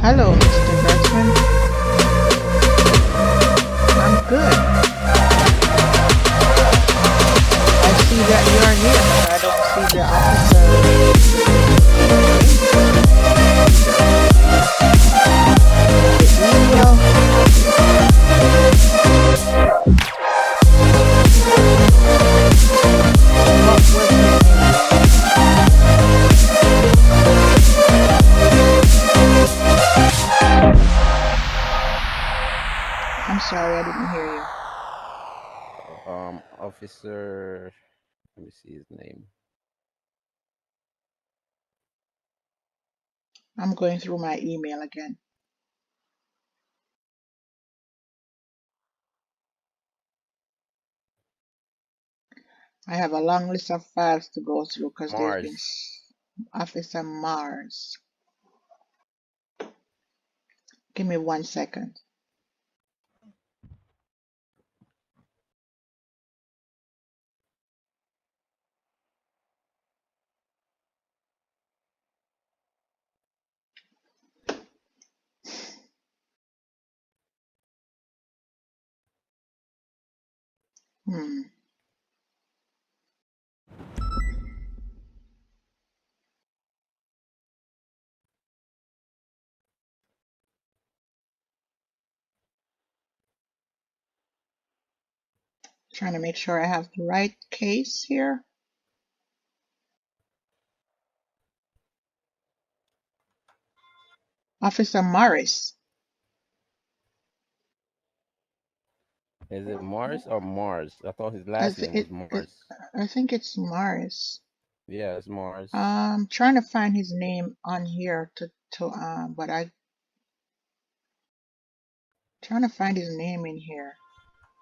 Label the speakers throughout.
Speaker 1: Hello, Mr. Dutchman. I'm good. I see that you are here, but I don't see the officer name. The email. What was his name? I'm sorry, I didn't hear you.
Speaker 2: Officer. Let me see his name.
Speaker 1: I'm going through my email again. I have a long list of files to go through because there's been
Speaker 2: Mars.
Speaker 1: Officer Mars. Give me 1 second. Hmm. Trying to make sure I have the right case here. Officer Morris.
Speaker 2: Is it Mars or Mars? I thought his
Speaker 1: I
Speaker 2: last
Speaker 1: th
Speaker 2: name was
Speaker 1: it, it
Speaker 2: Mars.
Speaker 1: I think it's Morris.
Speaker 2: Yeah, it's Mars.
Speaker 1: Trying to find his name on here but I trying to find his name in here.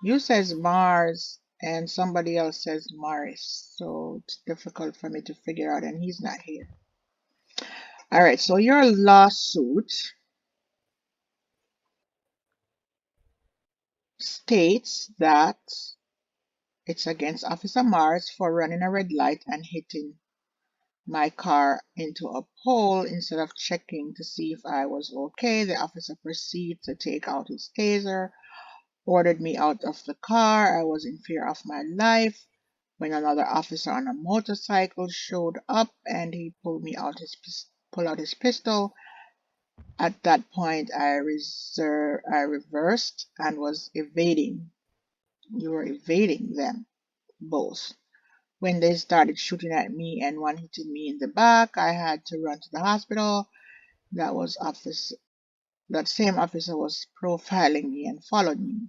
Speaker 1: You says Mars and somebody else says Morris, so it's difficult for me to figure out, and he's not here. All right, so your lawsuit states that it's against Officer Mars for running a red light and hitting my car into a pole instead of checking to see if I was okay. The officer proceeded to take out his taser, ordered me out of the car. I was in fear of my life when another officer on a motorcycle showed up and he pulled out his pistol. At that point, I reversed and was evading. You were evading them both. When they started shooting at me and one hitting me in the back, I had to run to the hospital. That was officer. That same officer was profiling me and followed me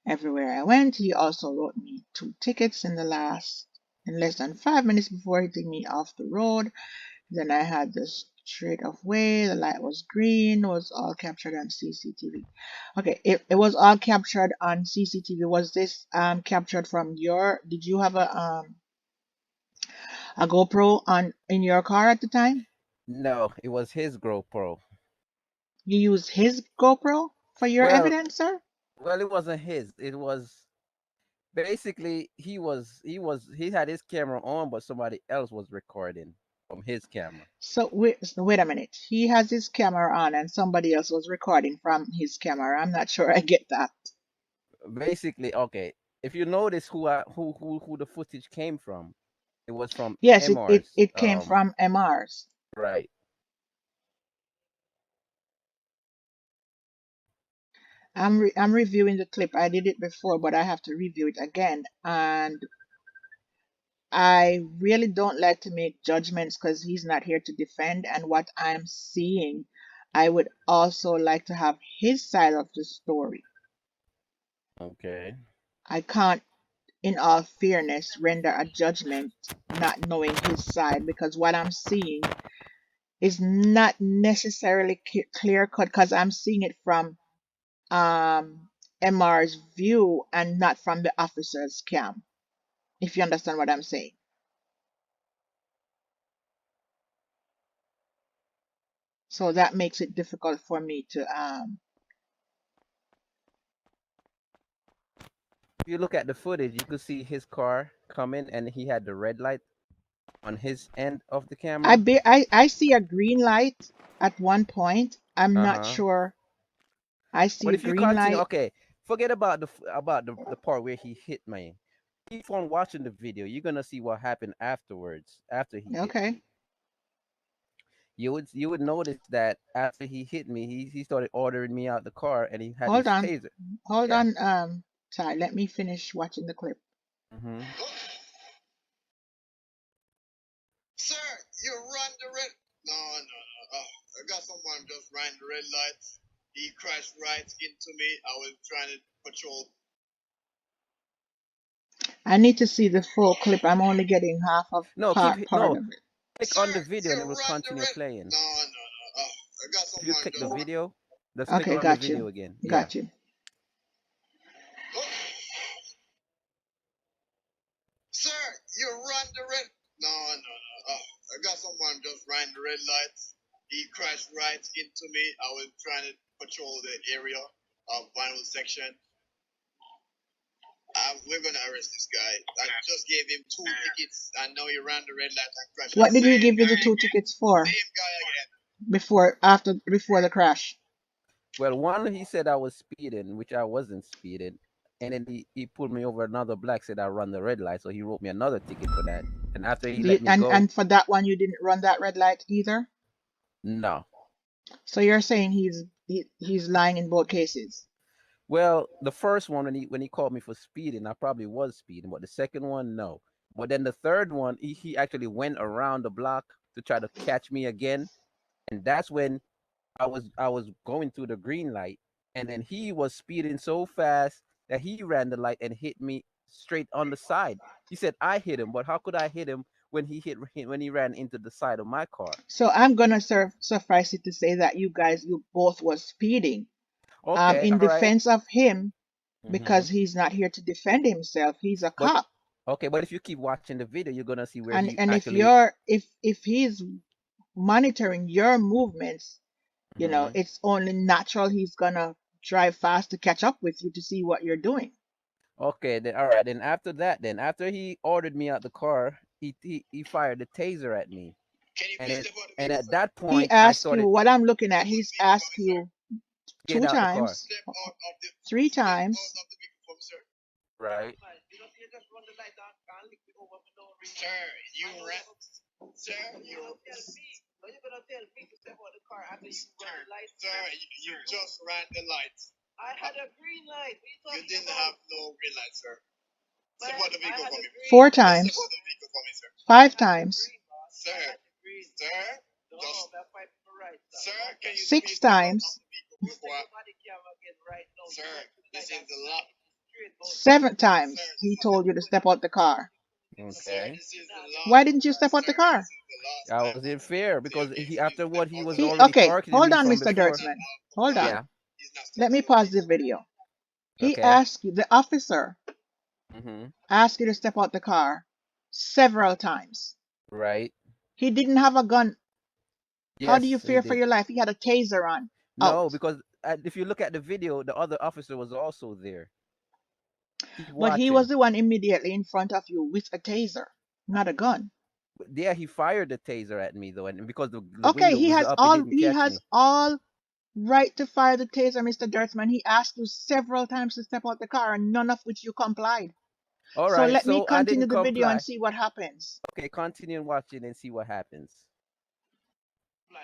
Speaker 1: everywhere I went. He also wrote me 2 tickets in less than 5 minutes before hitting me off the road. Then I had the straight of way. The light was green. Was all captured on CCTV. Okay, it was all captured on CCTV. Was this captured from your? Did you have a GoPro on in your car at the time?
Speaker 2: No, it was his GoPro.
Speaker 1: You used his GoPro for your
Speaker 2: Well,
Speaker 1: evidence, sir?
Speaker 2: well, it wasn't his. It was basically he had his camera on, but somebody else was recording from his camera.
Speaker 1: So wait a minute. He has his camera on and somebody else was recording from his camera. I'm not sure I get that.
Speaker 2: Basically, okay. If you notice who the footage came from, it was from
Speaker 1: Yes,
Speaker 2: MR's.
Speaker 1: it came from MR's.
Speaker 2: Right.
Speaker 1: I'm reviewing the clip. I did it before, but I have to review it again. And I really don't like to make judgments because he's not here to defend. And what I'm seeing, I would also like to have his side of the story.
Speaker 2: Okay.
Speaker 1: I can't, in all fairness, render a judgment not knowing his side because what I'm seeing is not necessarily clear cut because I'm seeing it from um, MR's view and not from the officer's cam, if you understand what I'm saying. So that makes it difficult for me to
Speaker 2: If you look at the footage, you could see his car coming, and he had the red light on his end of the camera.
Speaker 1: I see a green light. at one point. I'm not
Speaker 2: Uh-huh.
Speaker 1: sure. I see
Speaker 2: But
Speaker 1: a
Speaker 2: if you
Speaker 1: green
Speaker 2: continue,
Speaker 1: light.
Speaker 2: okay, forget about the part where he hit me. Keep on watching the video. You're gonna see what happened afterwards. After he hit me,
Speaker 1: Okay.
Speaker 2: you would notice that after he hit me, he started ordering me out the car, and he had
Speaker 1: Hold
Speaker 2: his
Speaker 1: on.
Speaker 2: taser.
Speaker 1: Hold
Speaker 2: Yeah.
Speaker 1: on, Ty. Let me finish watching the clip.
Speaker 2: Mm-hmm.
Speaker 3: Sir, you run the red. No, no, no. I got someone just ran the red lights. He crashed right into me. I was trying to patrol.
Speaker 1: I need to see the full clip. I'm only getting half of
Speaker 2: No,
Speaker 1: part of it.
Speaker 2: click
Speaker 3: Sir,
Speaker 2: on the video
Speaker 3: you
Speaker 2: and it will
Speaker 3: run the
Speaker 2: continue
Speaker 3: red.
Speaker 2: playing.
Speaker 3: No, no, no. I got
Speaker 2: If you
Speaker 3: someone
Speaker 2: click the
Speaker 3: just.
Speaker 2: video, just click
Speaker 1: Okay,
Speaker 2: on the
Speaker 1: got you.
Speaker 2: video again. Yeah.
Speaker 1: Got you.
Speaker 3: Oh. Sir, you run the red. No, no, no. I got someone just ran the red lights. He crashed right into me. I was trying to patrol the area of vinyl section. We're gonna arrest this guy. I just gave him 2 tickets. I know he ran the red light and crashed.
Speaker 1: What did he give you the
Speaker 3: guy
Speaker 1: 2 tickets for?
Speaker 3: Same guy again.
Speaker 1: Before the crash?
Speaker 2: Well, one he said I was speeding, which I wasn't speeding, and then he pulled me over another black, said I run the red light, so he wrote me another ticket for that. And after he let me go,
Speaker 1: And for that one you didn't run that red light either?
Speaker 2: no.
Speaker 1: So you're saying he's lying in both cases?
Speaker 2: Well, the first one when he called me for speeding, I probably was speeding, but the second one, no. But then the third one, he actually went around the block to try to catch me again, and that's when I was going through the green light, and then he was speeding so fast that he ran the light and hit me straight on the side. He said I hit him, but how could I hit him when when he ran into the side of my car?
Speaker 1: So I'm gonna suffice it to say that you both was speeding.
Speaker 2: Okay,
Speaker 1: In
Speaker 2: all right.
Speaker 1: defense of him,
Speaker 2: Mm-hmm.
Speaker 1: because he's not here to defend himself. He's a
Speaker 2: But
Speaker 1: cop.
Speaker 2: okay, but if you keep watching the video, you're gonna see where
Speaker 1: And
Speaker 2: he
Speaker 1: if
Speaker 2: actually.
Speaker 1: you're if he's monitoring your movements,
Speaker 2: Mhm.
Speaker 1: it's only natural he's gonna drive fast to catch up with you to see what you're doing.
Speaker 2: Okay, then all right. Then after that, then after he ordered me out the car, he fired the taser at me,
Speaker 3: Can you
Speaker 2: and
Speaker 3: please
Speaker 2: it
Speaker 3: step out the
Speaker 2: and
Speaker 3: vehicle,
Speaker 2: at
Speaker 3: sir?
Speaker 2: that
Speaker 1: He
Speaker 2: point I
Speaker 1: asked you
Speaker 2: started
Speaker 1: what I'm looking
Speaker 3: Step
Speaker 1: at.
Speaker 3: out the
Speaker 1: He's
Speaker 3: vehicle for
Speaker 1: asked
Speaker 3: me, sir.
Speaker 1: you
Speaker 2: get
Speaker 1: two
Speaker 2: out the car.
Speaker 1: times.
Speaker 3: Step out of the.
Speaker 1: Three
Speaker 3: Step out
Speaker 1: times.
Speaker 3: of the vehicle for me, sir.
Speaker 2: Right.
Speaker 3: Sir, you ran. Sir, you. Sir, you just ran the lights. I had a green light. You didn't have no green light, sir. Step out the vehicle for me.
Speaker 1: 4
Speaker 3: Just step
Speaker 1: times.
Speaker 3: out the vehicle for me, sir.
Speaker 1: 5 times.
Speaker 3: Sir, sir, just. Sir, can you
Speaker 1: 6
Speaker 3: please step out of
Speaker 1: times.
Speaker 3: the vehicle before Sir, this is the last.
Speaker 1: 7 times he told you to step out the car.
Speaker 3: Sir,
Speaker 2: Okay.
Speaker 3: this is the last.
Speaker 1: Why didn't you step out
Speaker 3: Sir,
Speaker 1: the car?
Speaker 3: this is the last
Speaker 2: I
Speaker 3: time
Speaker 2: was
Speaker 3: I
Speaker 2: in
Speaker 3: will
Speaker 2: fear
Speaker 3: tell
Speaker 2: because
Speaker 3: him
Speaker 2: he
Speaker 3: to
Speaker 2: after
Speaker 3: step
Speaker 2: what he
Speaker 3: out
Speaker 2: was
Speaker 3: of the
Speaker 2: already
Speaker 1: Okay,
Speaker 2: targeting
Speaker 1: hold
Speaker 2: me
Speaker 1: on,
Speaker 2: from
Speaker 1: Mr.
Speaker 2: before.
Speaker 1: Dertzman. Hold on.
Speaker 2: Yeah.
Speaker 3: He's not
Speaker 1: Let
Speaker 3: stepping
Speaker 1: me
Speaker 3: out of the
Speaker 1: pause the
Speaker 3: vehicle.
Speaker 1: video. He
Speaker 2: Okay.
Speaker 1: asked you, the officer
Speaker 2: Mhm.
Speaker 1: asked you to step out the car several times.
Speaker 2: Right.
Speaker 1: He didn't have a gun. How do you
Speaker 2: Yes, he
Speaker 1: fear for
Speaker 2: did.
Speaker 1: your life? He had a taser on out.
Speaker 2: No, because if you look at the video, the other officer was also there. Keep
Speaker 1: But he was
Speaker 2: watching.
Speaker 1: the one immediately in front of you with a taser, not a gun.
Speaker 2: But yeah, he fired the taser at me though, and because the
Speaker 1: Okay,
Speaker 2: window was up, it didn't
Speaker 1: he
Speaker 2: catch
Speaker 1: has
Speaker 2: me.
Speaker 1: all right to fire the taser, Mr. Dertzman. He asked you several times to step out the car, and none of which you complied.
Speaker 2: All
Speaker 1: So
Speaker 2: right,
Speaker 1: let me
Speaker 2: so I
Speaker 1: continue
Speaker 2: didn't
Speaker 1: the video and
Speaker 2: comply.
Speaker 1: see what happens.
Speaker 2: Okay, continue watching and see what happens.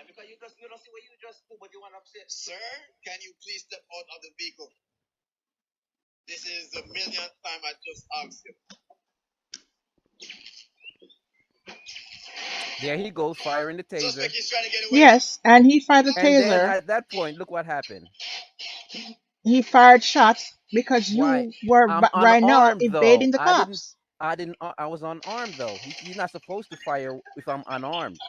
Speaker 3: Because you don't see what you just do, but you want to upset. Sir, can you please step out of the vehicle? This is the millionth time I just asked you.
Speaker 2: There he goes, firing the
Speaker 3: Suspect
Speaker 2: taser.
Speaker 3: is trying to get away.
Speaker 1: Yes, and he fired the
Speaker 2: And then
Speaker 1: taser.
Speaker 2: at that point, look what happened.
Speaker 1: He fired shots because
Speaker 2: Why?
Speaker 1: you were
Speaker 2: I'm
Speaker 1: right now
Speaker 2: unarmed
Speaker 1: evading
Speaker 2: though.
Speaker 1: the cops.
Speaker 2: I was unarmed though. He's not supposed to fire if I'm unarmed.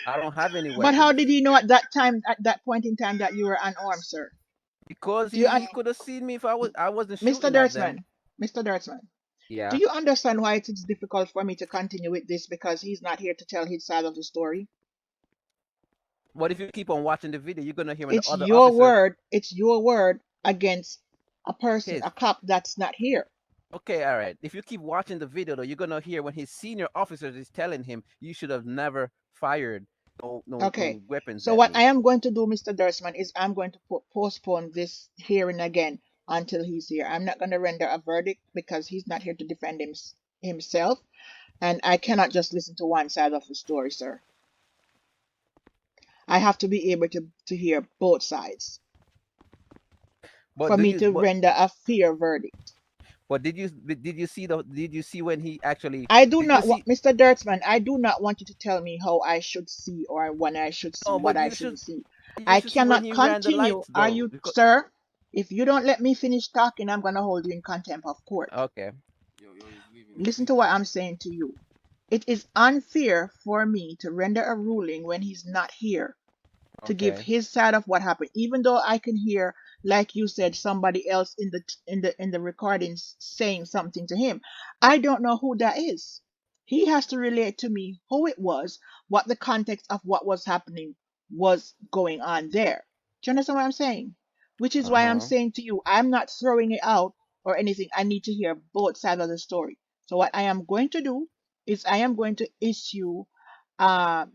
Speaker 2: I don't have any
Speaker 1: But how
Speaker 2: weapons.
Speaker 1: did he know at that time, at that point in time, that you were unarmed, sir?
Speaker 2: Because
Speaker 1: Do you,
Speaker 2: he could have seen me if I wasn't
Speaker 1: Mr.
Speaker 2: shooting at them.
Speaker 1: Dertzman, Mr. Dertzman, do
Speaker 2: Yeah.
Speaker 1: you understand why it's difficult for me to continue with this because he's not here to tell his side of the story?
Speaker 2: What if you keep on watching the video, you're gonna hear when the
Speaker 1: It's
Speaker 2: other
Speaker 1: your
Speaker 2: officer
Speaker 1: word. It's your word against a person,
Speaker 2: his.
Speaker 1: a cop that's not here.
Speaker 2: Okay, all right. If you keep watching the video though, you're gonna hear when his senior officers is telling him you should have never fired
Speaker 1: Okay.
Speaker 2: no weapons
Speaker 1: So
Speaker 2: at
Speaker 1: what I
Speaker 2: me.
Speaker 1: am going to do, Mr. Dursman, is I'm going to postpone this hearing again until he's here. I'm not going to render a verdict because he's not here to defend himself, and I cannot just listen to one side of the story, sir. I have to be able to hear both sides
Speaker 2: But
Speaker 1: for
Speaker 2: do
Speaker 1: me
Speaker 2: you
Speaker 1: to render a fair verdict.
Speaker 2: but did you see when he actually
Speaker 1: I do
Speaker 2: did you
Speaker 1: not want,
Speaker 2: see
Speaker 1: Mr. Dirtsman, I do not want you to tell me how I should see or when I should see
Speaker 2: no,
Speaker 1: what
Speaker 2: but
Speaker 1: I shouldn't see.
Speaker 2: you
Speaker 1: I
Speaker 2: should see when
Speaker 1: cannot
Speaker 2: he ran the
Speaker 1: continue.
Speaker 2: lights
Speaker 1: Are
Speaker 2: though.
Speaker 1: you,
Speaker 2: Because
Speaker 1: sir? If you don't let me finish talking, I'm going to hold you in contempt of court.
Speaker 2: okay.
Speaker 4: Yo, he's leaving. He's
Speaker 1: Listen to
Speaker 4: leaving.
Speaker 1: what I'm saying to you. It is unfair for me to render a ruling when he's not here to give
Speaker 2: Okay.
Speaker 1: his side of what happened, even though I can hear, like you said, somebody else in the recordings saying something to him. I don't know who that is. He has to relate to me who it was, what the context of what was happening was going on there. Do you understand what I'm saying? Which is why I'm
Speaker 2: Uh-huh.
Speaker 1: saying to you, I'm not throwing it out or anything. I need to hear both sides of the story. So what I am going to do is I am going to issue um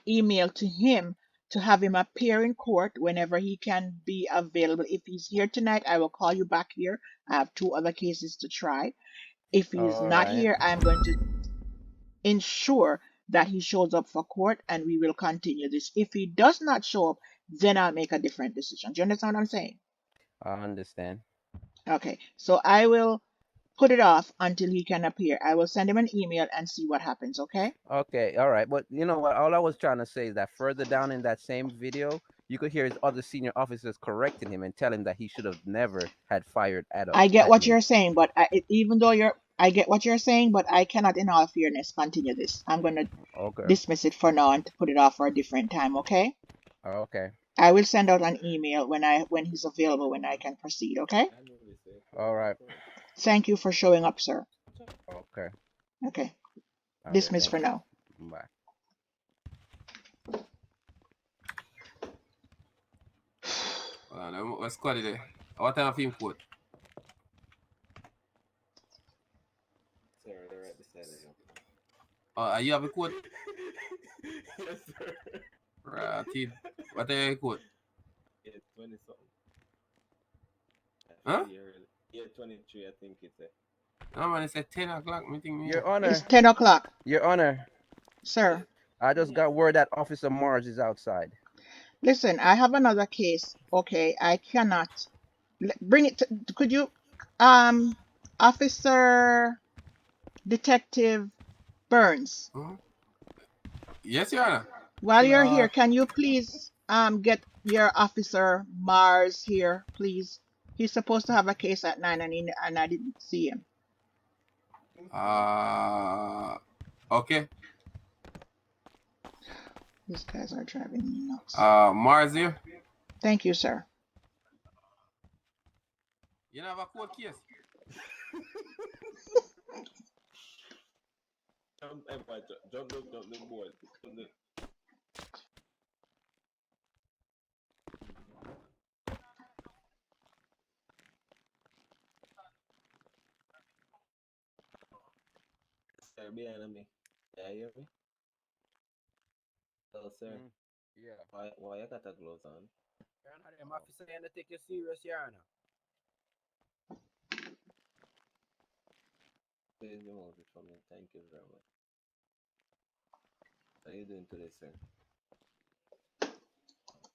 Speaker 1: email to him to have him appear in court whenever he can be available. If he's here tonight, I will call you back here. I have two other cases to try. If he is
Speaker 2: All
Speaker 1: not
Speaker 2: right.
Speaker 1: here, I'm going to ensure that he shows up for court and we will continue this. If he does not show up, then I'll make a different decision. Do you understand what I'm saying?
Speaker 2: I understand.
Speaker 1: Okay, so I will put it off until he can appear. I will send him an email and see what happens, okay?
Speaker 2: Okay, all right. But you know what? All I was trying to say is that further down in that same video, you could hear his other senior officers correcting him and telling him that he should have never had fired
Speaker 1: I get
Speaker 2: at
Speaker 1: what
Speaker 2: me.
Speaker 1: you're saying, but even though I get what you're saying, but I cannot, in all fairness, continue this. I'm going to
Speaker 2: Okay.
Speaker 1: dismiss it for now and to put it off for a different time, okay?
Speaker 2: Okay.
Speaker 1: I will send out an email when he's available when I can proceed, okay?
Speaker 2: All right.
Speaker 1: Thank you for showing up, sir.
Speaker 2: Okay.
Speaker 1: Okay.
Speaker 2: Okay.
Speaker 1: Dismiss
Speaker 2: Thank
Speaker 1: for
Speaker 2: you.
Speaker 1: now.
Speaker 2: Bye.
Speaker 4: What's quality there? What time of him quote?
Speaker 5: Sir, they're right beside you.
Speaker 4: You have a quote?
Speaker 5: Yes, sir.
Speaker 4: Right. What are you quote?
Speaker 5: Yeah, 20 something.
Speaker 4: Huh?
Speaker 5: Yeah, 23, I think it's a.
Speaker 4: No man, it's at 10 o'clock meeting me.
Speaker 2: Your
Speaker 1: It's
Speaker 2: Honor.
Speaker 1: 10 o'clock,
Speaker 2: Your Honor.
Speaker 1: sir.
Speaker 2: I just got word that Officer Mars is outside.
Speaker 1: Listen, I have another case, okay? I cannot bring it could you, um, Officer Detective Burns,
Speaker 4: Huh? Yes, Your Honor.
Speaker 1: while you're here, can you please get your officer Mars here, please? He's supposed to have a case at 9 and I didn't see him.
Speaker 4: Okay.
Speaker 1: These guys are driving me nuts.
Speaker 4: Mars here.
Speaker 1: Thank you, sir.
Speaker 4: You don't have a court case?
Speaker 5: Jump the board. Jump the. Sir, behind me. Yeah, you hear me? Hello, sir.
Speaker 2: Yeah.
Speaker 5: Why you got the gloves on?
Speaker 2: Your Honor, them officer ain't to take you serious, Your Honor.
Speaker 5: Please remove it from me. Thank you very much. How are you doing today, sir?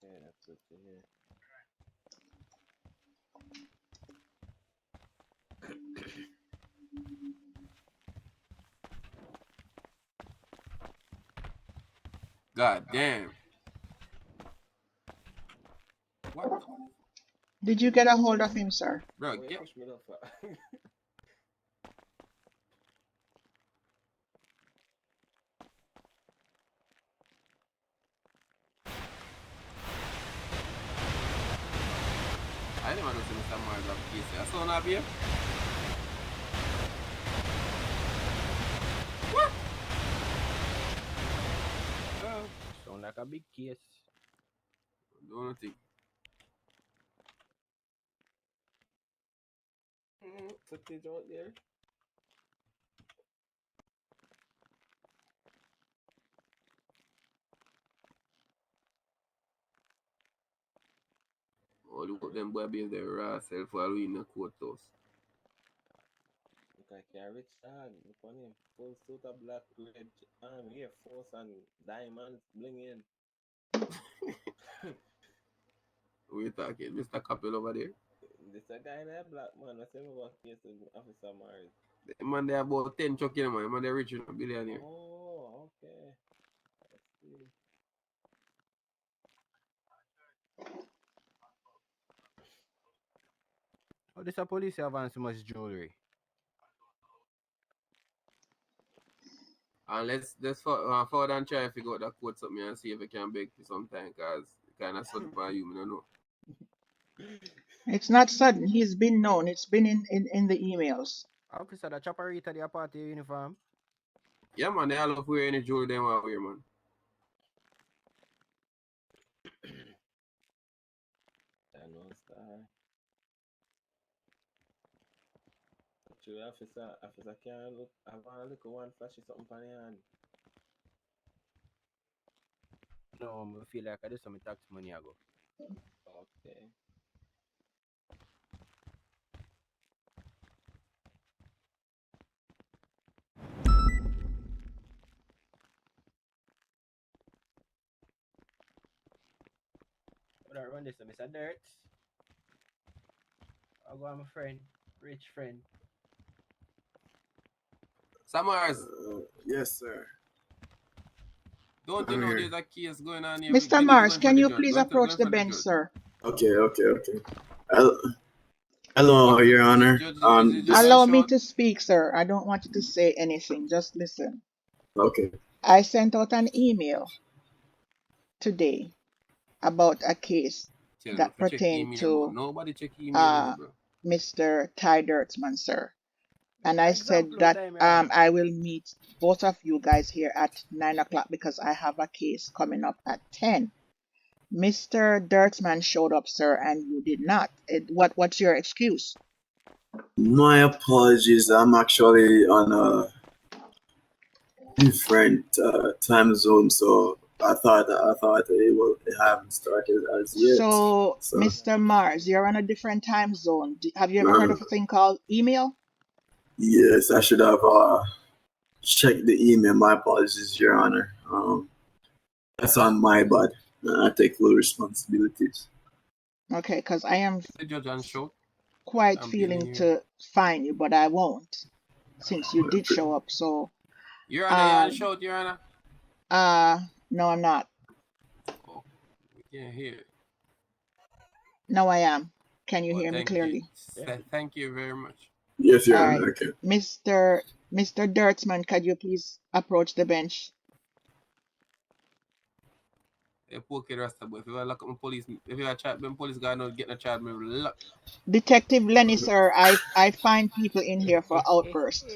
Speaker 5: Okay, that's good to hear.
Speaker 4: God damn. What?
Speaker 1: Did you get a hold of him, sir?
Speaker 4: Bro,
Speaker 5: Why you
Speaker 4: get.
Speaker 5: push me off?
Speaker 4: I never know Mr. Mars have a case. I saw not here. What?
Speaker 2: Sound like a big case.
Speaker 4: Don't think.
Speaker 5: Footage out there.
Speaker 4: them boy behave their raw self while we in the courthouse.
Speaker 5: Look like a rich dog. Look on him. Full suit of black, red Air Force and diamonds blinging.
Speaker 4: We talking, Mr. Capel over there.
Speaker 5: This a guy in a black man. I say me what case with Officer Mars.
Speaker 4: The man they about 10 truck in man. Man they rich in a billionaire.
Speaker 5: Oh, okay. I see.
Speaker 2: Oh, this a police have on so much jewelry.
Speaker 4: And let's forward and try to figure out that quote something and see if we can beg for some time, cause it kinda sudden by you, I don't know.
Speaker 1: It's not sudden. He's been known. It's been in the emails.
Speaker 2: Officer, the chopperita the party uniform.
Speaker 4: Yeah man, they all love wear any jewelry they want to wear, man.
Speaker 5: I know star. True officer can't look. I want to look at one flashy something on your hand.
Speaker 2: No, I feel like I do some tax money ago.
Speaker 5: Okay.
Speaker 2: But I run this, Mr. Dirt. I'll go on my friend, rich friend.
Speaker 4: Samars,
Speaker 6: Yes, sir.
Speaker 4: don't you
Speaker 6: I'm
Speaker 4: know
Speaker 6: here.
Speaker 4: there's a case going on here?
Speaker 1: Mr. Mars, can you please approach the bench, sir?
Speaker 6: Okay. Hello, Your Honor.
Speaker 1: Allow me to speak, sir. I don't want you to say anything. Just listen.
Speaker 6: Okay.
Speaker 1: I sent out an email today about a case that pertained to
Speaker 4: nobody check email, bro.
Speaker 1: Mr. Ty Dirtsman, sir. And I said that I will meet both of you guys here at 9 o'clock because I have a case coming up at 10. Mr. Dirtsman showed up, sir, and you did not. What's your excuse?
Speaker 6: My apologies. I'm actually on a different time zone, so I thought it hadn't started as yet.
Speaker 1: So, Mr. Mars, you're on a different time zone. Have you ever heard of a thing called email?
Speaker 6: Yes, I should have checked the email. My apologies, Your Honor. That's on my bad. I take full responsibilities.
Speaker 1: Okay, because I am
Speaker 4: The judge and show.
Speaker 1: quite feeling to fine you, but I won't, since you did show up. So,
Speaker 4: Your Honor, you're on shout, Your Honor.
Speaker 1: No, I'm not.
Speaker 4: Oh, we can't hear.
Speaker 1: No, I am. Can you hear me clearly?
Speaker 4: Thank you very much.
Speaker 6: Yes, Your
Speaker 1: All
Speaker 6: Honor.
Speaker 1: right.
Speaker 6: Okay.
Speaker 1: Mr. Dirtsman, could you please approach the bench?
Speaker 4: If you lock up my police, if you chat them police guy not getting a charge, me lock.
Speaker 1: Detective Lenny, sir, I find people in here for outbursts.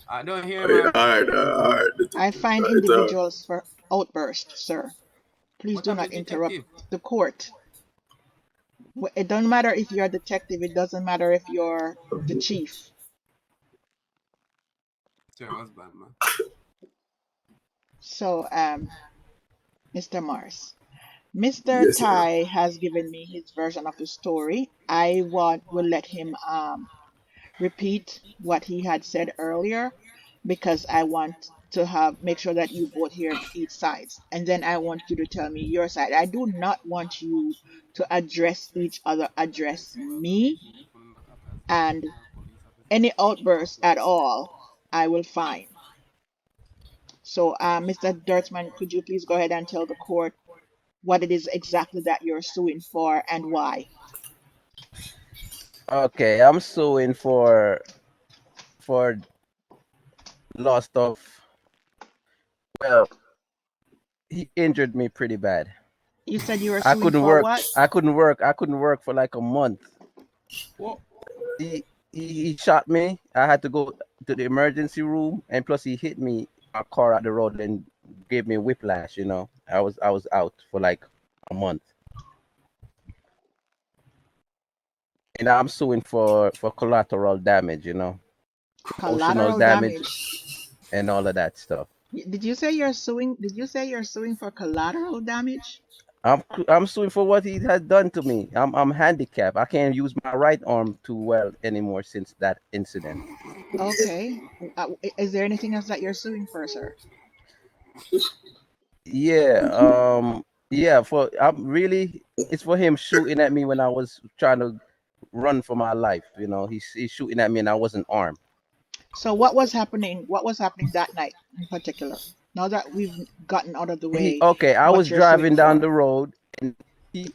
Speaker 4: I don't hear, man.
Speaker 6: All right.
Speaker 1: I find individuals for outbursts, sir. Please do not interrupt the court. It doesn't matter if you're a detective. It doesn't matter if you're the chief. So, Mr. Mars, Mr.
Speaker 6: Yes,
Speaker 1: Ty has given me his version of the story. I will let him repeat what he had said earlier because I want to make sure that you both hear each side, and then I want you to tell me your side. I do not want you to address each other, address me, and any outbursts at all, I will fine. So, Mr. Dirtsman, could you please go ahead and tell the court what it is exactly that you're suing for and why?
Speaker 2: Okay, I'm suing for loss of. Well, he injured me pretty bad.
Speaker 1: You said you were suing for what?
Speaker 2: I couldn't work for like a month.
Speaker 4: What?
Speaker 2: He shot me. I had to go to the emergency room, and plus he hit me a car at the road and gave me whiplash. You know, I was out for like a month, and I'm suing for collateral damage. You know,
Speaker 1: Collateral damage
Speaker 2: and all of that stuff.
Speaker 1: Did you say you're suing? Did you say you're suing for collateral damage?
Speaker 2: I'm suing for what he has done to me. I'm handicapped. I can't use my right arm too well anymore since that incident.
Speaker 1: Okay. Is there anything else that you're suing for, sir?
Speaker 2: Yeah, yeah, for I'm really it's for him shooting at me when I was trying to run for my life. He's shooting at me and I wasn't armed.
Speaker 1: So what was happening? What was happening that night in particular? Now that we've gotten out of the
Speaker 2: He
Speaker 1: way
Speaker 2: Okay, I
Speaker 1: what
Speaker 2: was
Speaker 1: you're suing
Speaker 2: driving down
Speaker 1: for.
Speaker 2: the road and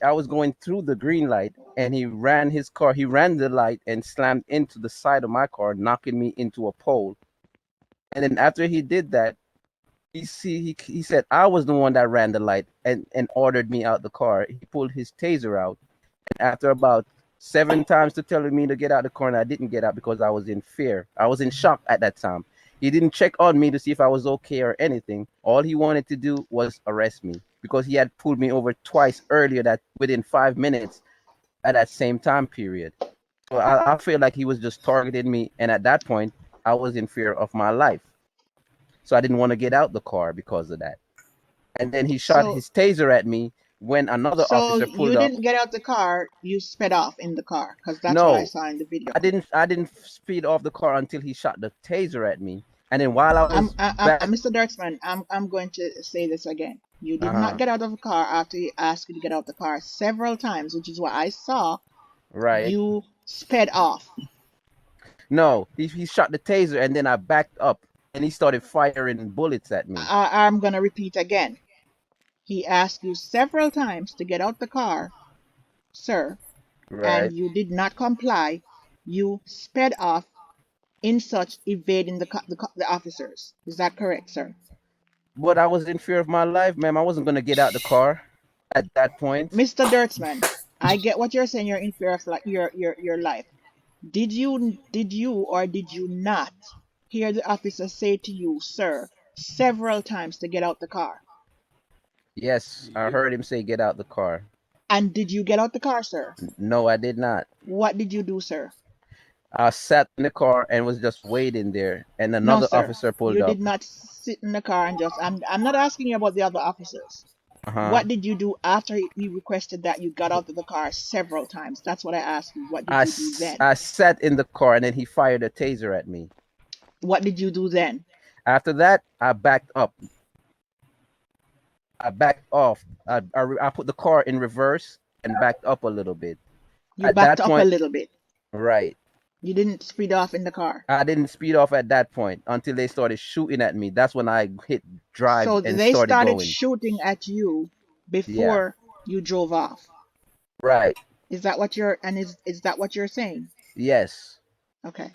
Speaker 2: I was going through the green light and he ran the light and slammed into the side of my car, knocking me into a pole. And then after he did that, he said I was the one that ran the light and ordered me out the car. He pulled his taser out. After about 7 times to telling me to get out the car, and I didn't get out because I was in fear. I was in shock at that time. He didn't check on me to see if I was okay or anything. All he wanted to do was arrest me because he had pulled me over twice earlier, that within 5 minutes at that same time period. So I feel like he was just targeting me, and at that point, I was in fear of my life. So I didn't want to get out the car because of that. And then he shot
Speaker 1: So
Speaker 2: his taser at me when another
Speaker 1: so
Speaker 2: officer
Speaker 1: you
Speaker 2: pulled up.
Speaker 1: didn't get out the car, you sped off in the car, because that's what I
Speaker 2: No,
Speaker 1: saw in the video.
Speaker 2: I didn't speed off the car until he shot the taser at me. And then while I was back,
Speaker 1: Mr. Dirtsman, I'm going to say this again. You did not
Speaker 2: uh-huh,
Speaker 1: get out of the car after he asked you to get out the car several times, which is what I saw.
Speaker 2: right?
Speaker 1: You sped off.
Speaker 2: No, he shot the taser and then I backed up and he started firing bullets at me.
Speaker 1: I'm going to repeat again. He asked you several times to get out the car, sir, and
Speaker 2: Right.
Speaker 1: you did not comply. You sped off, in such evading the officers. Is that correct, sir?
Speaker 2: But I was in fear of my life, ma'am. I wasn't gonna get out the car at that point.
Speaker 1: Mr. Dirtsman, I get what you're saying. You're in fear of your life. Did you or did you not hear the officer say to you, sir, several times to get out the car?
Speaker 2: Yes, I heard him say get out the car.
Speaker 1: And did you get out the car, sir?
Speaker 2: No, I did not.
Speaker 1: What did you do, sir?
Speaker 2: I sat in the car and was just waiting there, and
Speaker 1: No,
Speaker 2: another
Speaker 1: sir.
Speaker 2: officer pulled
Speaker 1: You
Speaker 2: up.
Speaker 1: did not sit in the car and just. I'm not asking you about the other officers.
Speaker 2: Uh-huh.
Speaker 1: What did you do after he requested that you got out of the car several times? That's what I asked you. What did you do then?
Speaker 2: I sat in the car and then he fired a taser at me.
Speaker 1: What did you do then?
Speaker 2: After that, I backed up. I backed off. I put the car in reverse and backed up a little bit.
Speaker 1: You
Speaker 2: At
Speaker 1: backed
Speaker 2: that
Speaker 1: up a
Speaker 2: point,
Speaker 1: little bit.
Speaker 2: right.
Speaker 1: You didn't speed off in the car.
Speaker 2: I didn't speed off at that point until they started shooting at me. That's when I hit drive
Speaker 1: So
Speaker 2: and
Speaker 1: they
Speaker 2: started
Speaker 1: started
Speaker 2: going.
Speaker 1: shooting at you
Speaker 2: Yeah,
Speaker 1: before you drove off.
Speaker 2: right.
Speaker 1: Is that what is that what you're saying?
Speaker 2: Yes.
Speaker 1: Okay.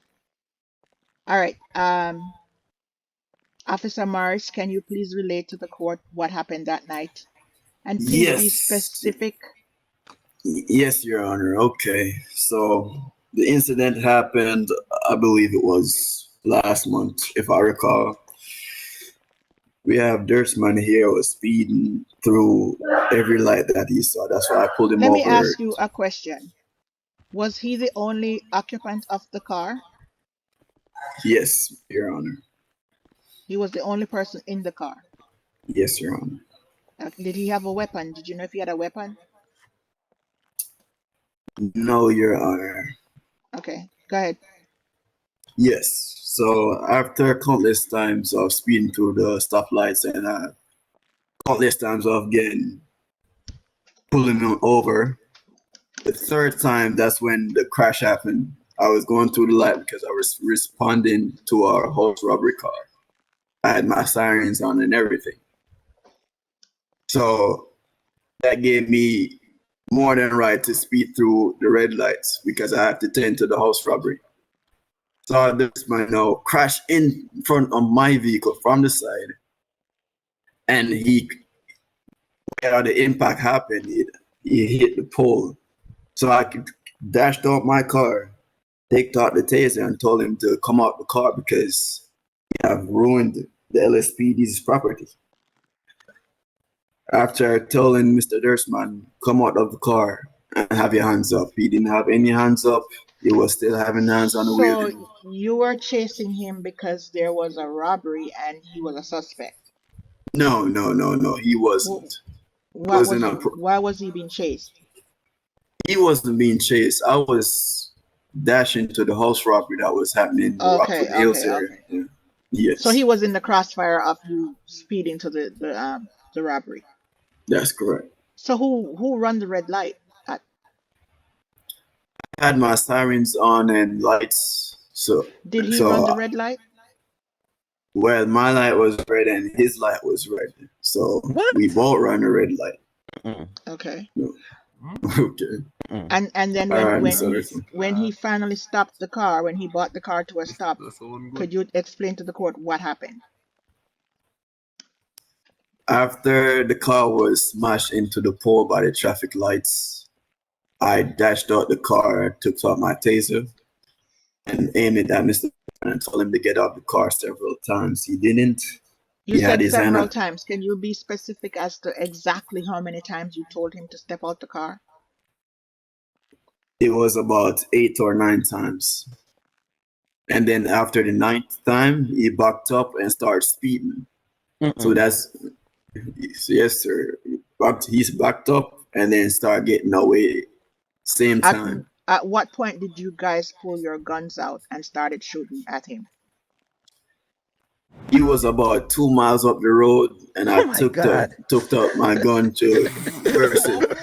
Speaker 1: All right. Officer Morris, can you please relate to the court what happened that night? And please be
Speaker 6: Yes,
Speaker 1: specific.
Speaker 6: yes, Your Honor. Okay, so the incident happened, I believe it was last month, if I recall. We have Dirtsman here was speeding through every light that he saw. That's why I pulled him
Speaker 1: Let me
Speaker 6: over.
Speaker 1: ask you a question. Was he the only occupant of the car?
Speaker 6: Yes, Your Honor.
Speaker 1: He was the only person in the car.
Speaker 6: Yes, Your Honor.
Speaker 1: Did he have a weapon? Did you know if he had a weapon?
Speaker 6: No, Your Honor.
Speaker 1: Okay, go ahead.
Speaker 6: Yes. So after countless times of speeding through the stoplights and countless times of getting pulling him over, the third time that's when the crash happened. I was going through the light because I was responding to our house robbery car. I had my sirens on and everything. So that gave me more than right to speed through the red lights because I have to tend to the house robbery. So this man now crashed in front of my vehicle from the side, and where the impact happened, he hit the pole. So I dashed out my car, take out the taser, and told him to come out the car because we have ruined the LSPD's property. After telling Mr. Durstman, come out of the car and have your hands up, he didn't have any hands up. He was still having hands on the wheel.
Speaker 1: So you were chasing him because there was a robbery and he was a suspect.
Speaker 6: No, he wasn't.
Speaker 1: What
Speaker 6: Wasn't
Speaker 1: was
Speaker 6: a pro-
Speaker 1: why was he being chased?
Speaker 6: he wasn't being chased. I was dashing to the house robbery that was happening in the
Speaker 1: Okay,
Speaker 6: Rockford Hills
Speaker 1: okay,
Speaker 6: area.
Speaker 1: okay.
Speaker 6: Yeah.
Speaker 1: So
Speaker 6: Yes,
Speaker 1: he was in the crossfire of you speeding to the robbery.
Speaker 6: that's correct.
Speaker 1: So who run the red light? At,
Speaker 6: I had my sirens on and lights.
Speaker 1: did he run
Speaker 6: So
Speaker 1: the red light?
Speaker 6: well, my light was red and his light was red. So
Speaker 2: What?
Speaker 6: we both ran the red light.
Speaker 2: Mm-mm.
Speaker 1: Okay.
Speaker 6: Okay.
Speaker 2: Mm-mm.
Speaker 1: And then
Speaker 6: All
Speaker 1: when
Speaker 6: right,
Speaker 1: when
Speaker 6: Mr.
Speaker 1: he
Speaker 6: Wilson.
Speaker 1: when he finally stopped the car, when he brought the car to a stop,
Speaker 4: That's sound good.
Speaker 1: could you explain to the court what happened?
Speaker 6: After the car was smashed into the pole by the traffic lights, I dashed out the car, took out my taser, and aimed it at Mr. and told him to get out the car several times. He didn't.
Speaker 1: You
Speaker 6: He had
Speaker 1: said
Speaker 6: his hand
Speaker 1: several
Speaker 6: up.
Speaker 1: times. Can you be specific as to exactly how many times you told him to step out the car?
Speaker 6: It was about 8 or 9 times. And then after the 9th time, he backed up and started speeding. So
Speaker 2: Mm-mm.
Speaker 6: that's, yes, sir. He's backed up and then start getting away same
Speaker 1: At
Speaker 6: time.
Speaker 1: at what point did you guys pull your guns out and started shooting at him?
Speaker 6: He was about 2 miles up the road, and I
Speaker 2: Oh my God.
Speaker 6: took out my gun to burst it.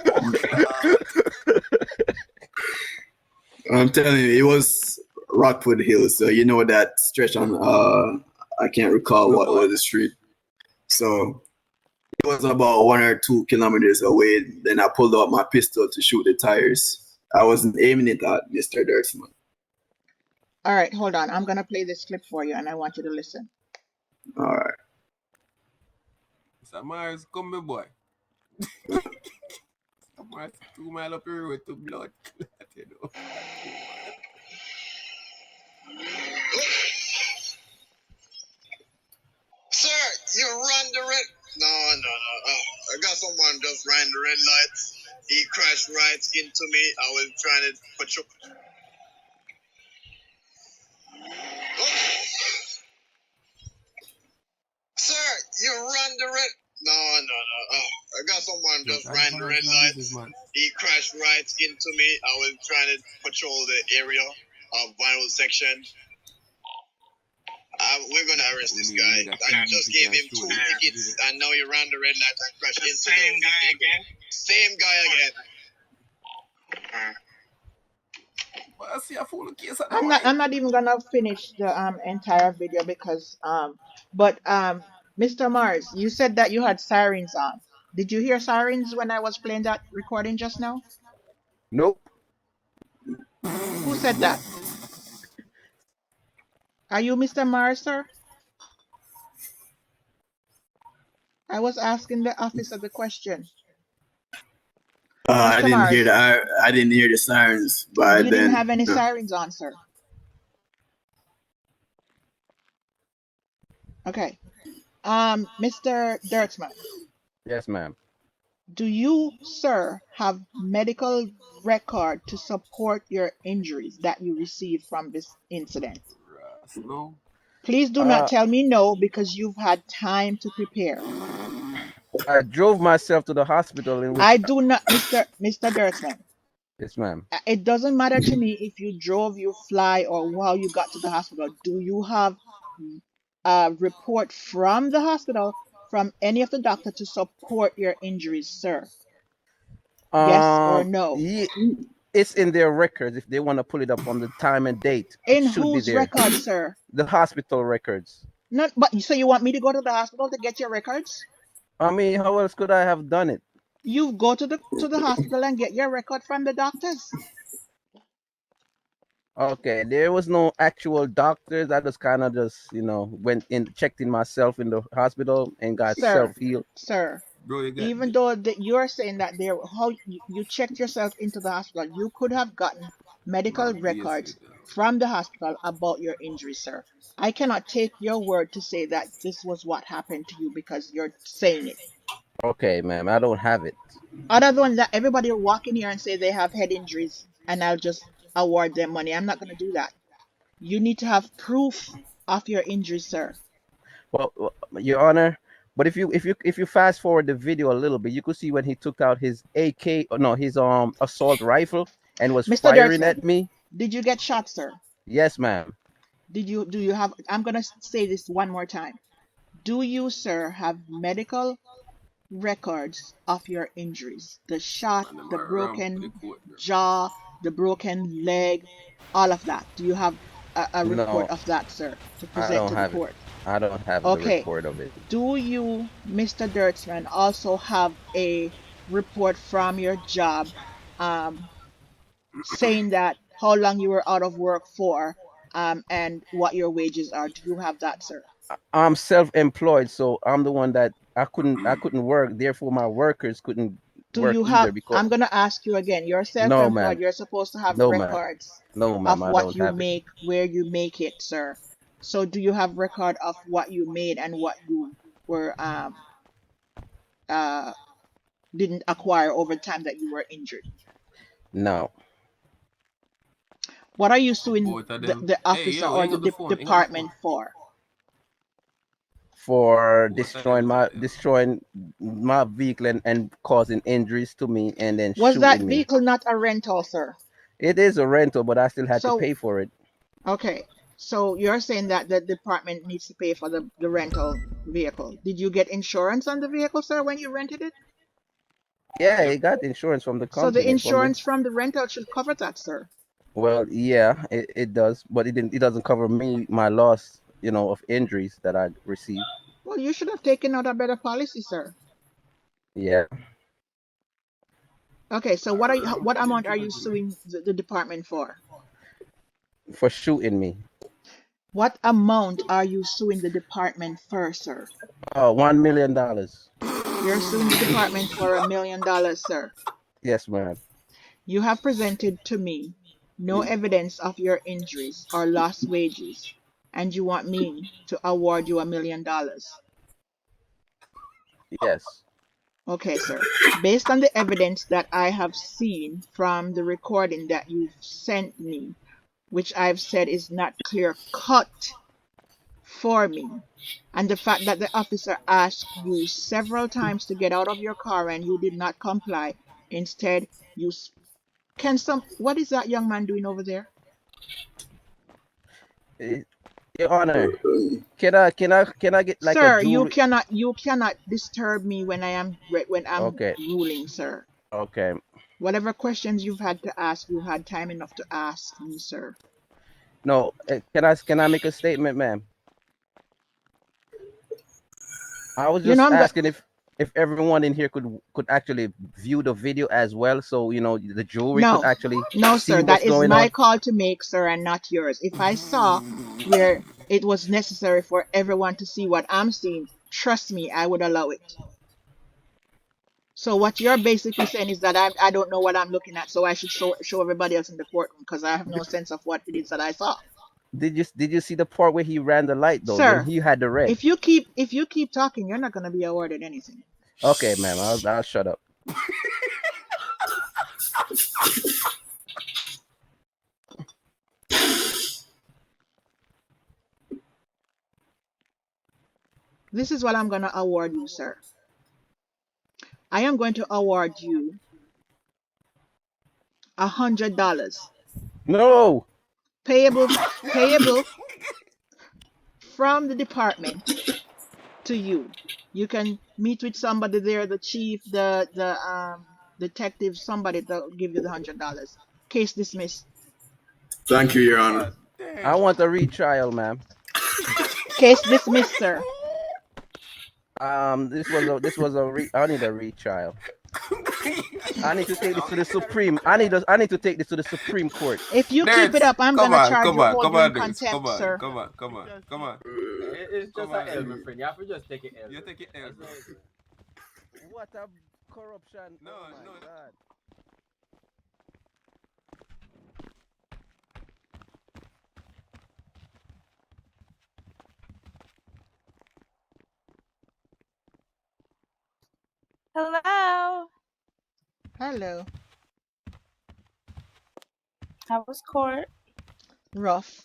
Speaker 6: I'm telling you, it was Rockwood Hills, so you know that stretch on I can't recall what was the street. So it was about 1 or 2 kilometers away. Then I pulled out my pistol to shoot the tires. I wasn't aiming it at Mr. Dirtsman.
Speaker 1: All right, hold on. I'm gonna play this clip for you, and I want you to listen.
Speaker 6: All right.
Speaker 4: Mr. Mars, come me boy. Mr. Mars, 2 mile up the road to blood. You know.
Speaker 3: Sir, you run the red. No. I got someone just ran the red lights. He crashed right into me. I was trying to patrol. Sir, you run the red. No. I got someone just ran the red lights. He crashed right into me. I was trying to patrol the area of vinyl section. We're gonna arrest this guy. I just gave him 2 tickets, and now he ran the red light and crashed into the same guy again. Same guy again.
Speaker 4: But I see a full case of
Speaker 1: I'm not even gonna finish the entire video because Mr. Mars, you said that you had sirens on. Did you hear sirens when I was playing that recording just now?
Speaker 2: Nope.
Speaker 1: Who said that? Are you Mr. Mars, sir? I was asking the officer the question.
Speaker 6: I
Speaker 1: Mr.
Speaker 6: didn't hear
Speaker 1: Mars,
Speaker 6: I didn't hear the sirens by
Speaker 1: you didn't
Speaker 6: then.
Speaker 1: have any
Speaker 6: No.
Speaker 1: sirens on, sir. Okay. Mr. Dirtsman,
Speaker 2: Yes, ma'am.
Speaker 1: do you, sir, have medical record to support your injuries that you received from this incident?
Speaker 4: No.
Speaker 1: Please do not tell me no because you've had time to prepare.
Speaker 2: I drove myself to the hospital in which.
Speaker 1: I do not, Mr. Dirtsman.
Speaker 2: Yes, ma'am.
Speaker 1: It doesn't matter to me if you drove, you fly, or how you got to the hospital. Do you have a report from the hospital from any of the doctor to support your injuries, sir? Yes or no?
Speaker 2: It's in their records. If they want to pull it up on the time and date, it
Speaker 1: In
Speaker 2: should be
Speaker 1: whose
Speaker 2: there.
Speaker 1: record, sir?
Speaker 2: The hospital records.
Speaker 1: Not, but so you want me to go to the hospital to get your records?
Speaker 2: I mean, how else could I have done it?
Speaker 1: You go to the hospital and get your record from the doctors.
Speaker 2: Okay, there was no actual doctors. I just kind of went in, checked in myself in the hospital and got
Speaker 1: Sir,
Speaker 2: self-healed.
Speaker 1: sir,
Speaker 4: Bro, you got
Speaker 1: even though that you're saying that there how you checked yourself into the hospital, you could have gotten medical records from the hospital about your injury, sir. I cannot take your word to say that this was what happened to you because you're saying it.
Speaker 2: Okay, ma'am, I don't have it.
Speaker 1: Other than that, everybody will walk in here and say they have head injuries and I'll just award them money. I'm not going to do that. You need to have proof of your injuries, sir.
Speaker 2: Well, Your Honor, But if you fast forward the video a little bit, you could see when he took out his AK, no, his assault rifle and was
Speaker 1: Mr.
Speaker 2: firing
Speaker 1: Dirksen,
Speaker 2: at me.
Speaker 1: did you get shot, sir?
Speaker 2: Yes, ma'am.
Speaker 1: Do you have, I'm gonna say this one more time. Do you, sir, have medical records of your injuries? The shot,
Speaker 4: And them
Speaker 1: the
Speaker 4: are ramp the
Speaker 1: broken
Speaker 4: court there.
Speaker 1: jaw, the broken leg, all of that. Do you have a report
Speaker 2: No,
Speaker 1: of that, sir, to
Speaker 2: I
Speaker 1: present
Speaker 2: don't
Speaker 1: to the
Speaker 2: have it.
Speaker 1: court?
Speaker 2: I don't have the
Speaker 1: Okay.
Speaker 2: report of it.
Speaker 1: Do you, Mr. Dirtsman, also have a report from your job saying that how long you were out of work for and what your wages are? Do you have that, sir?
Speaker 2: I'm self-employed, so I'm the one that I couldn't work. Therefore, my workers couldn't
Speaker 1: Do
Speaker 2: work
Speaker 1: you
Speaker 2: either
Speaker 1: have,
Speaker 2: because
Speaker 1: I'm going to ask you again, you're
Speaker 2: no,
Speaker 1: self-employed,
Speaker 2: ma'am.
Speaker 1: you're supposed to have
Speaker 2: No, ma'am.
Speaker 1: records
Speaker 2: No, ma'am.
Speaker 1: of
Speaker 2: I
Speaker 1: what
Speaker 2: don't
Speaker 1: you
Speaker 2: have it.
Speaker 1: make, where you make it, sir. So do you have record of what you made and what you were uh didn't acquire over time that you were injured?
Speaker 2: No.
Speaker 1: What are you suing
Speaker 4: Both of them.
Speaker 1: the
Speaker 4: Hey,
Speaker 1: officer
Speaker 4: yo,
Speaker 1: or
Speaker 4: hang
Speaker 1: the
Speaker 4: up the phone. Hang up the phone.
Speaker 1: department for?
Speaker 2: For
Speaker 4: Both of them.
Speaker 2: destroying my vehicle and causing injuries to me and then
Speaker 1: Was that
Speaker 2: shooting me.
Speaker 1: vehicle not a rental, sir?
Speaker 2: It is a rental, but I still had to
Speaker 1: So,
Speaker 2: pay for it.
Speaker 1: okay. So you're saying that the department needs to pay for the rental vehicle. Did you get insurance on the vehicle, sir, when you rented it?
Speaker 2: Yeah,
Speaker 4: Yep.
Speaker 2: it got insurance from the
Speaker 1: So the
Speaker 2: company.
Speaker 1: insurance from the rental should cover that, sir.
Speaker 2: Well, yeah, it does, but it doesn't cover me my loss, of injuries that I received.
Speaker 1: Well, you should have taken out a better policy, sir.
Speaker 2: Yeah.
Speaker 1: Okay, so what amount are you suing the department for?
Speaker 2: For shooting me.
Speaker 1: What amount are you suing the department for, sir?
Speaker 2: $1 million.
Speaker 1: You're suing the department for $1 million, sir.
Speaker 2: Yes, ma'am.
Speaker 1: You have presented to me no evidence of your injuries or lost wages, and you want me to award you $1 million.
Speaker 2: Yes.
Speaker 1: Okay, sir. Based on the evidence that I have seen from the recording that you've sent me, which I've said is not clear cut for me, and the fact that the officer asked you several times to get out of your car and you did not comply, instead you what is that young man doing over there?
Speaker 2: Eh, Your Honor, can I get like a
Speaker 1: Sir, you
Speaker 2: jewelry?
Speaker 1: cannot disturb me when I'm
Speaker 2: Okay.
Speaker 1: ruling, sir.
Speaker 2: Okay.
Speaker 1: Whatever questions you've had to ask, you've had time enough to ask me, sir.
Speaker 2: No, can I make a statement, ma'am? I was
Speaker 1: You know,
Speaker 2: just asking if everyone in here could actually view the video as well, so the jury could
Speaker 1: no,
Speaker 2: actually
Speaker 1: no,
Speaker 2: see
Speaker 1: sir.
Speaker 2: what's
Speaker 1: That is
Speaker 2: going
Speaker 1: my
Speaker 2: on.
Speaker 1: call to make, sir, and not yours. If I saw where it was necessary for everyone to see what I'm seeing, trust me, I would allow it. So what you're basically saying is that I don't know what I'm looking at, so I should show everybody else in the courtroom because I have no sense of what it is that I saw.
Speaker 2: Did you see the part where he ran the light though, when
Speaker 1: Sir,
Speaker 2: he had the red?
Speaker 1: if you keep talking, you're not going to be awarded anything.
Speaker 2: Okay, ma'am, I'll shut up.
Speaker 1: This is what I'm going to award you, sir. I am going to award you $100
Speaker 2: No.
Speaker 1: payable from the department to you. You can meet with somebody there, the chief, the detective, somebody to give you the $100. Case dismissed.
Speaker 6: Thank you, Your Honor.
Speaker 2: I want a retrial, ma'am.
Speaker 1: Case dismissed, sir.
Speaker 2: I need a retrial. I need to take this to the Supreme. I need to take this to the Supreme Court.
Speaker 1: If you keep it up, I'm gonna charge you hold you in
Speaker 4: Come
Speaker 1: contempt,
Speaker 4: on,
Speaker 1: sir.
Speaker 4: come on.
Speaker 5: It's just an L, my friend. You have to just take it L.
Speaker 4: You take it L, bro.
Speaker 2: What a corruption!
Speaker 4: No,
Speaker 2: Oh my
Speaker 4: no.
Speaker 2: God.
Speaker 7: Hello.
Speaker 1: Hello.
Speaker 7: How was court?
Speaker 1: Rough.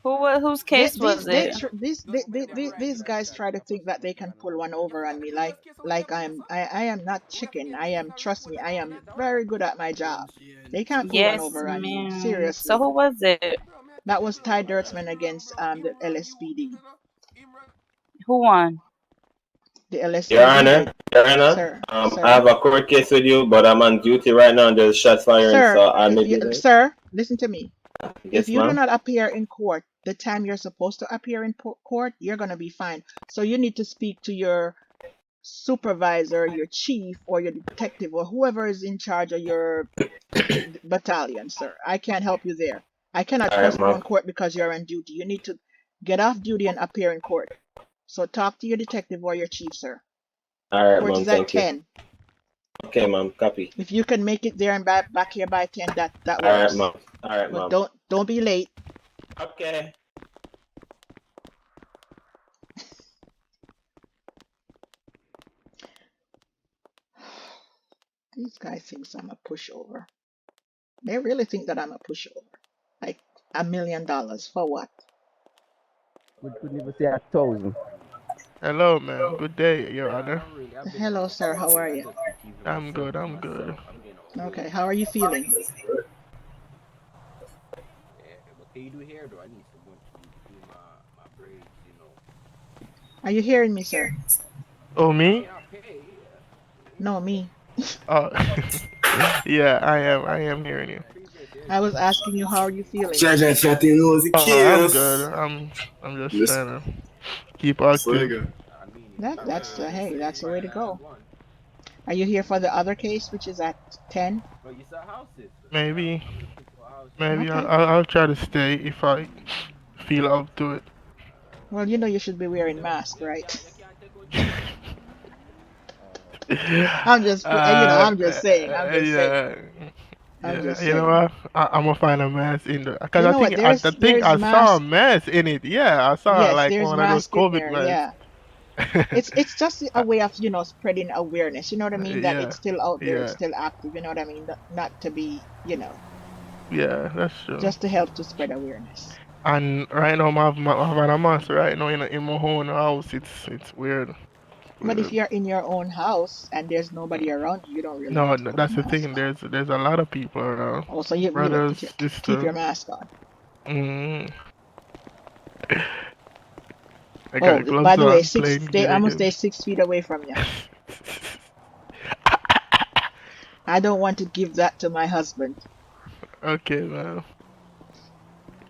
Speaker 7: Whose case was it?
Speaker 1: These guys try to think that they can pull one over on me, like I am not chicken. I am, trust me, I am very good at my job. They can't pull one
Speaker 7: Yes,
Speaker 1: over on me.
Speaker 7: ma'am. So
Speaker 1: Seriously.
Speaker 7: who was it?
Speaker 1: That was Ty Dirtsman against the LSPD.
Speaker 7: Who won?
Speaker 1: The
Speaker 8: Your
Speaker 1: LSPD
Speaker 8: Honor,
Speaker 1: did.
Speaker 8: Your Honor,
Speaker 1: Sir,
Speaker 8: I
Speaker 1: sir,
Speaker 8: have a court case with you, but I'm on duty right now and there's shots firing,
Speaker 1: sir,
Speaker 8: so I may be late.
Speaker 1: sir, listen to me. If
Speaker 8: Yes,
Speaker 1: you do
Speaker 8: ma'am.
Speaker 1: not appear in court the time you're supposed to appear in court, you're going to be fined. So you need to speak to your supervisor, your chief, or your detective, or whoever is in charge of your battalion, sir. I can't help you there. I cannot
Speaker 8: All right,
Speaker 1: postpone
Speaker 8: ma'am.
Speaker 1: court because you're on duty. You need to get off duty and appear in court. So talk to your detective or your chief, sir.
Speaker 8: All right,
Speaker 1: Court
Speaker 8: ma'am.
Speaker 1: is at
Speaker 8: Thank you.
Speaker 1: 10.
Speaker 8: Okay, ma'am. Copy.
Speaker 1: If you can make it there and back here by 10, that
Speaker 8: All right,
Speaker 1: works.
Speaker 8: ma'am. All right,
Speaker 1: But
Speaker 8: ma'am.
Speaker 1: don't be late.
Speaker 8: Okay.
Speaker 1: These guys think I'm a pushover. They really think that I'm a pushover. Like $1 million for what?
Speaker 2: Couldn't even say 1,000.
Speaker 9: Hello, man. Good day, Your Honor.
Speaker 1: Hello, sir. How are you?
Speaker 9: I'm good. I'm good.
Speaker 1: Okay. How are you feeling? Are you hearing me, sir?
Speaker 9: Oh, me?
Speaker 1: No, me.
Speaker 9: Oh, yeah. I am hearing you.
Speaker 1: I was asking you, how are you feeling?
Speaker 6: Jaja chatting knows the
Speaker 9: Oh, I'm
Speaker 6: chaos.
Speaker 9: good. I'm just
Speaker 6: Listen,
Speaker 9: trying to keep
Speaker 6: so you
Speaker 9: active.
Speaker 6: go.
Speaker 1: Hey, that's the way to go. Are you here for the other case, which is at 10?
Speaker 9: Maybe
Speaker 1: Okay.
Speaker 9: I'll try to stay if I feel up to it.
Speaker 1: Well, you know you should be wearing mask, right? I'm just, I'm just saying. I'm just saying.
Speaker 9: Yeah.
Speaker 1: I'm
Speaker 9: Yeah,
Speaker 1: just
Speaker 9: you know
Speaker 1: saying.
Speaker 9: what? I'm gonna find a mask in there because
Speaker 1: You know what?
Speaker 9: I think
Speaker 1: There's
Speaker 9: I saw a
Speaker 1: mask.
Speaker 9: mask in it. Yeah, I saw
Speaker 1: Yes,
Speaker 9: like
Speaker 1: there's
Speaker 9: one of those
Speaker 1: mask in
Speaker 9: COVID
Speaker 1: there.
Speaker 9: masks.
Speaker 1: Yeah. It's just a way of, spreading awareness. You know what I mean? That
Speaker 9: Yeah,
Speaker 1: it's still out there. It's
Speaker 9: yeah,
Speaker 1: still active. You know what I mean? Not to be,
Speaker 9: yeah. That's true.
Speaker 1: just to help to spread awareness.
Speaker 9: And right now, I have a mask right now in my own house. It's weird.
Speaker 1: But if
Speaker 9: Weird.
Speaker 1: you're in your own house and there's nobody around you, you don't really
Speaker 9: No,
Speaker 1: need to put a
Speaker 9: that's the
Speaker 1: mask
Speaker 9: thing.
Speaker 1: on.
Speaker 9: There's a lot of people around.
Speaker 1: Also, you know,
Speaker 9: Brothers,
Speaker 1: keep
Speaker 9: sister.
Speaker 1: your mask on.
Speaker 9: Mm. I got
Speaker 1: Oh,
Speaker 9: the gloves
Speaker 1: by the way,
Speaker 9: on, playing
Speaker 1: I'm
Speaker 9: video
Speaker 1: gonna
Speaker 9: games.
Speaker 1: stay 6 feet away from you. I don't want to give that to my husband.
Speaker 9: Okay, man.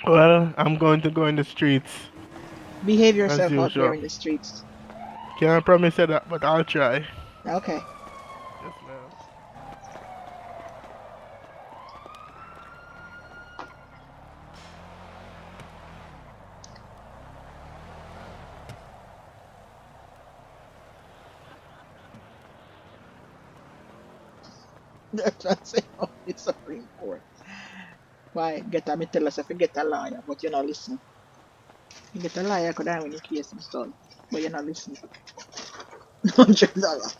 Speaker 9: Well, I'm going to go in the streets
Speaker 1: Behave
Speaker 9: as
Speaker 1: yourself out there
Speaker 9: usual.
Speaker 1: in the streets.
Speaker 9: Can't promise you that, but I'll try.
Speaker 1: Okay.
Speaker 9: Yes, ma'am.
Speaker 1: That's what I'm saying. Oh, it's Supreme Court. Why get a me tell us if you get a lawyer, but you not listen. You get a lawyer could have win your case and done. But you not listen. $100.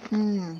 Speaker 1: Hmm.